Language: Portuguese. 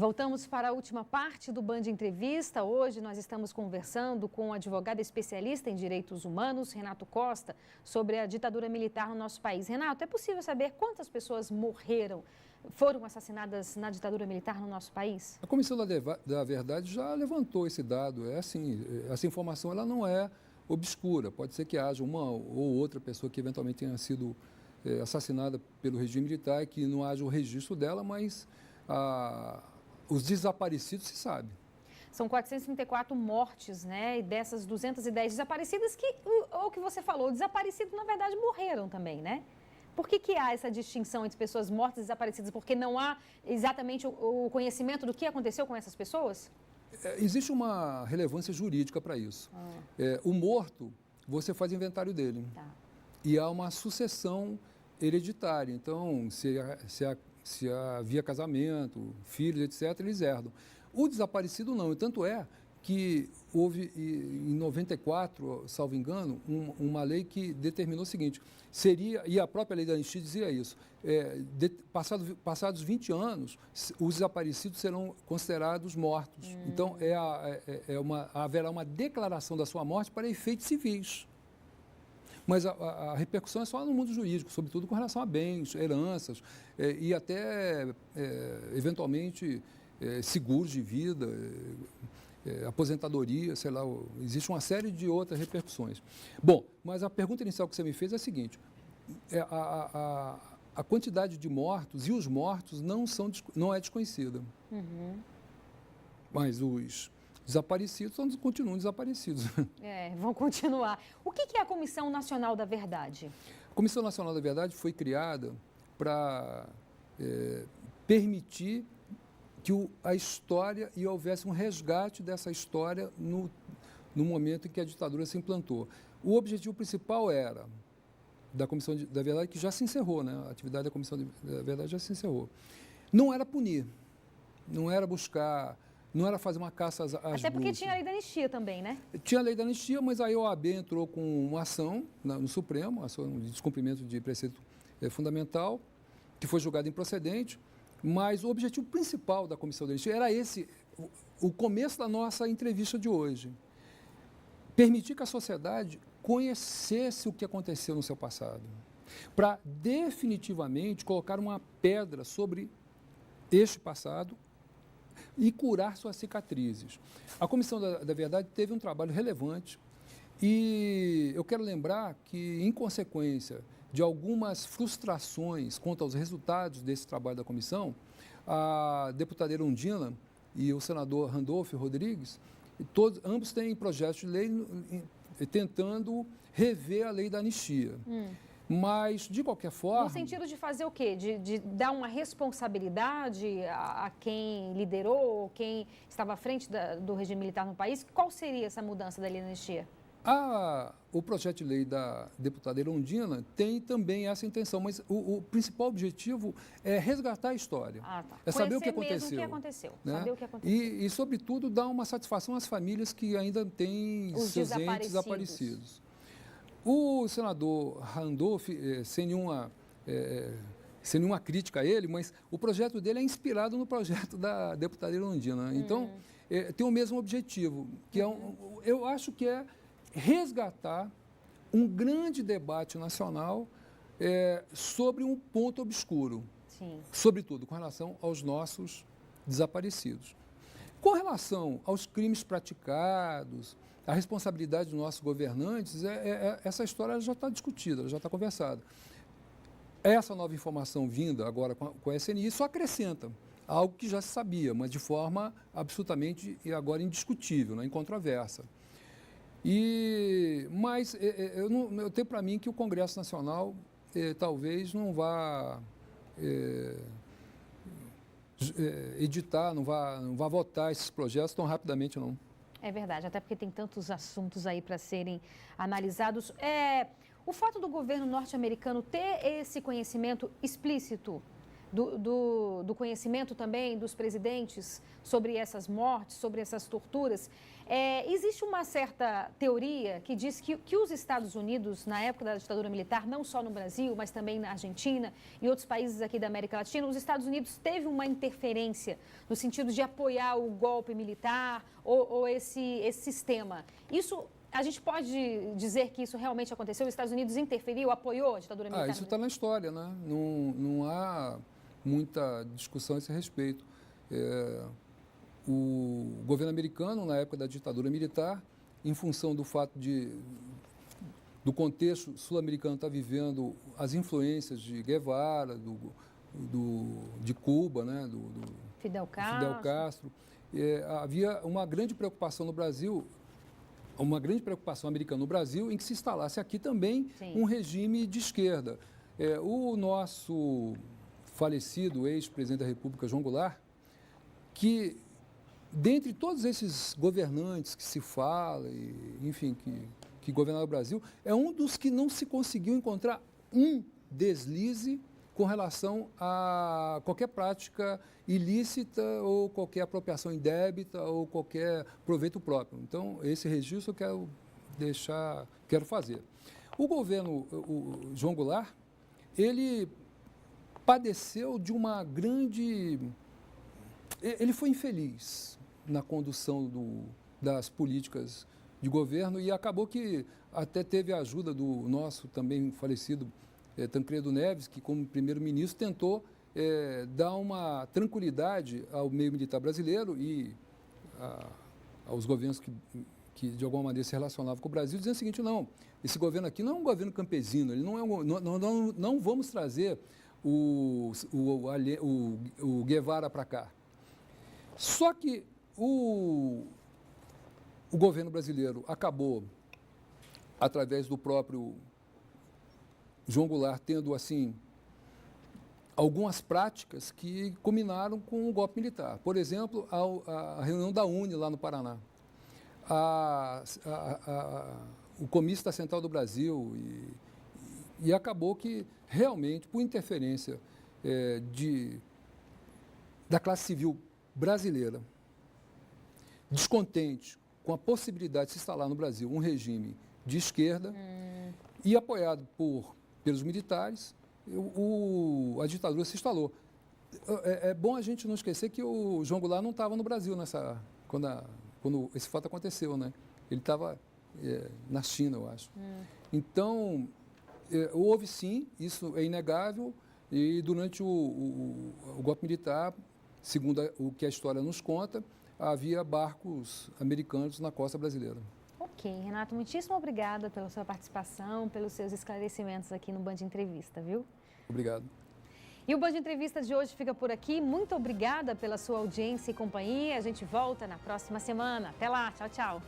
Voltamos para a última parte do Band Entrevista. Hoje nós estamos conversando com o advogado especialista em direitos humanos, Renato Costa, sobre a ditadura militar no nosso país. Renato, é possível saber quantas pessoas foram assassinadas na ditadura militar no nosso país? A Comissão da Verdade já levantou esse dado. É assim, essa informação ela não é obscura. Pode ser que haja uma ou outra pessoa que eventualmente tenha sido assassinada pelo regime militar, que não haja o registro dela, mas os desaparecidos se sabe. São 434 mortes, né? E dessas 210 desaparecidas, o que você falou, desaparecidos na verdade morreram também, né? Por que há essa distinção entre pessoas mortas e desaparecidas? Porque não há exatamente o conhecimento do que aconteceu com essas pessoas? Existe uma relevância jurídica para isso. O morto, você faz inventário dele. Tá. E há uma sucessão hereditária. Então, se havia casamento, filhos, etc., eles herdam. O desaparecido não. E tanto é que houve, em 94, salvo engano, uma lei que determinou o seguinte, e a própria lei da anistia dizia isso, passados 20 anos, os desaparecidos serão considerados mortos. Então, haverá uma declaração da sua morte para efeitos civis. Mas a repercussão é só no mundo jurídico, sobretudo com relação a bens, heranças e até, eventualmente, seguros de vida, aposentadoria, sei lá, existe uma série de outras repercussões. Bom, mas a pergunta inicial que você me fez é a seguinte, a quantidade de mortos e os mortos não é desconhecida. Uhum. Mas os desaparecidos continuam desaparecidos. Vão continuar. O que é a Comissão Nacional da Verdade? A Comissão Nacional da Verdade foi criada para permitir que a história e houvesse um resgate dessa história no momento em que a ditadura se implantou. O objetivo principal era da Comissão da Verdade, que já se encerrou, né? A atividade da Comissão da Verdade já se encerrou. Não era punir, não era buscar... Não era fazer uma caça às Até porque bruxas. tinha a lei da anistia também, né? Tinha a lei da anistia, mas a OAB entrou com uma ação no Supremo, ação de descumprimento de preceito fundamental, que foi julgada improcedente, mas o objetivo principal da Comissão da Anistia era esse, o começo da nossa entrevista de hoje. Permitir que a sociedade conhecesse o que aconteceu no seu passado, para definitivamente colocar uma pedra sobre este passado e curar suas cicatrizes. A Comissão da Verdade teve um trabalho relevante e eu quero lembrar que, em consequência de algumas frustrações quanto aos resultados desse trabalho da comissão, a deputada Erundina e o senador Randolfo Rodrigues, ambos têm projetos de lei tentando rever a lei da anistia. Mas, de qualquer forma... No sentido de fazer o quê? De dar uma responsabilidade a quem liderou, quem estava à frente do regime militar no país? Qual seria essa mudança da lei da anistia? O projeto de lei da deputada Erundina tem também essa intenção, mas o principal objetivo é resgatar a história. Tá. É saber o que aconteceu. aconteceu. O que aconteceu. Né? Saber o que aconteceu. E, sobretudo, dar uma satisfação às famílias que ainda têm seus entes desaparecidos. O senador Randolph, sem nenhuma crítica a ele, mas o projeto dele é inspirado no projeto da deputada Erundina. Então, tem o mesmo objetivo, que eu acho que é resgatar um grande debate nacional sobre um ponto obscuro, sobretudo com relação aos nossos desaparecidos. Com relação aos crimes praticados, a responsabilidade dos nossos governantes, essa história já está discutida, já está conversada. Essa nova informação vinda agora com a SNI só acrescenta algo que já se sabia, mas de forma absolutamente e agora indiscutível, né, incontroversa. Mas eu tenho para mim que o Congresso Nacional talvez não vá editar, não vá votar esses projetos tão rapidamente, não. É verdade, até porque tem tantos assuntos aí para serem analisados. O fato do governo norte-americano ter esse conhecimento explícito do conhecimento também dos presidentes sobre essas mortes, sobre essas torturas. Existe uma certa teoria que diz que os Estados Unidos, na época da ditadura militar, não só no Brasil, mas também na Argentina e outros países aqui da América Latina, os Estados Unidos teve uma interferência no sentido de apoiar o golpe militar ou esse sistema. Isso, a gente pode dizer que isso realmente aconteceu? Os Estados Unidos interferiu, apoiou a ditadura militar? Isso está na história, né? Não há muita discussão a esse respeito. O governo americano, na época da ditadura militar, em função do fato do contexto sul-americano estar vivendo as influências de Guevara, de Cuba, né? do Fidel Castro, havia uma grande preocupação no Brasil, uma grande preocupação americana no Brasil em que se instalasse aqui também um regime de esquerda. O nosso falecido ex-presidente da República, João Goulart, que dentre todos esses governantes que se fala, enfim, que governaram o Brasil, é um dos que não se conseguiu encontrar um deslize com relação a qualquer prática ilícita ou qualquer apropriação indébita ou qualquer proveito próprio. Então, esse registro eu quero fazer. O governo, o João Goulart, ele padeceu de uma grande... Ele foi infeliz na condução das políticas de governo e acabou que até teve a ajuda do nosso também falecido Tancredo Neves, que como primeiro-ministro tentou dar uma tranquilidade ao meio militar brasileiro e aos governos que de alguma maneira se relacionavam com o Brasil, dizendo o seguinte: não, esse governo aqui não é um governo campesino, ele não vamos trazer o Guevara para cá. Só que o governo brasileiro acabou, através do próprio João Goulart, tendo, assim, algumas práticas que culminaram com o golpe militar. Por exemplo, a reunião da UNE lá no Paraná, o comício da Central do Brasil, e acabou que, realmente, por interferência da classe civil brasileira, descontente com a possibilidade de se instalar no Brasil um regime de esquerda e apoiado pelos militares, a ditadura se instalou. É bom a gente não esquecer que o João Goulart não estava no Brasil quando esse fato aconteceu, né? Ele estava na China, eu acho. Então, houve sim, isso é inegável, e durante o golpe militar, segundo o que a história nos conta, havia barcos americanos na costa brasileira. Ok, Renato, muitíssimo obrigada pela sua participação, pelos seus esclarecimentos aqui no Band Entrevista, viu? Obrigado. E o Band Entrevista de hoje fica por aqui. Muito obrigada pela sua audiência e companhia. A gente volta na próxima semana. Até lá, tchau, tchau.